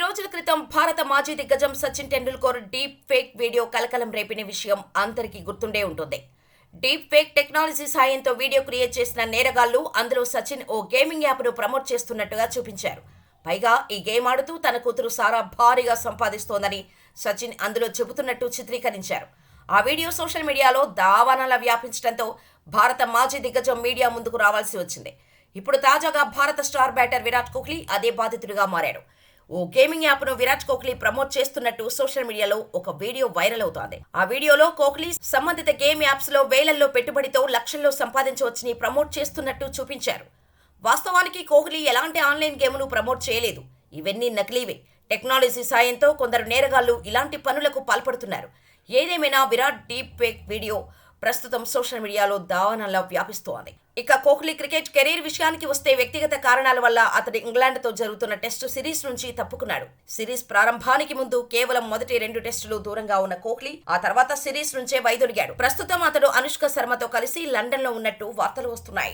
రోజుల క్రితం భారత మాజీ దిగ్గజం Sachin Tendulkar deep fake video కలకలం రేపిన విషయం అందరికీ గుర్తుండే ఉంటుంది. డీప్ ఫేక్ టెక్నాలజీ సాయంతో వీడియో క్రియేట్ చేసిన నేరగాళ్లు అందులో సచిన్ ఓ గేమింగ్ యాప్ను ప్రమోట్ చేస్తున్నట్టుగా చూపించారు. పైగా ఈ గేమ్ ఆడుతూ తన కూతురు సారా భారీగా సంపాదిస్తోందని సచిన్ అందులో చెబుతున్నట్టు చిత్రీకరించారు. ఆ వీడియో సోషల్ మీడియాలో దావానలా వ్యాపించడంతో భారత మాజీ దిగ్గజం మీడియా ముందుకు రావాల్సి వచ్చింది. ఇప్పుడు తాజాగా భారత స్టార్ బ్యాటర్ విరాట్ కోహ్లీ అదే బాధితుడిగా మారాడు. ఓ గేమింగ్ యాప్ను విరాట్ కోహ్లీ ప్రమోట్ చేస్తున్నట్టు సోషల్ మీడియాలో ఒక వీడియో వైరల్ అవుతోంది. ఆ వీడియోలో కోహ్లీ సంబంధిత గేమ్ యాప్స్ లో వేలల్లో పెట్టుబడితో లక్షల్లో సంపాదించవచ్చని ప్రమోట్ చేస్తున్నట్టు చూపించారు. వాస్తవానికి కోహ్లీ ఎలాంటి ఆన్లైన్ గేమ్ను ప్రమోట్ చేయలేదు. ఇవన్నీ నకిలీవే. టెక్నాలజీ సాయంతో కొందరు నేరగాళ్లు ఇలాంటి పనులకు పాల్పడుతున్నారు. ఏదేమైనా విరాట్ డీప్ ఫేక్ వీడియో ప్రస్తుతం సోషల్ మీడియాలో దావానంలా వ్యాపిస్తోంది. ఇక కోహ్లీ క్రికెట్ కెరీర్ విషయానికి వస్తే వ్యక్తిగత కారణాల వల్ల అతడు ఇంగ్లాండ్తో జరుగుతున్న టెస్టు సిరీస్ నుంచి తప్పుకున్నాడు. సిరీస్ ప్రారంభానికి ముందు కేవలం మొదటి 2 టెస్టులు దూరంగా ఉన్న కోహ్లీ ఆ తర్వాత సిరీస్ నుంచే వైదొలిగాడు. ప్రస్తుతం అతడు అనుష్క శర్మతో కలిసి లండన్ లో ఉన్నట్టు వార్తలు వస్తున్నాయి.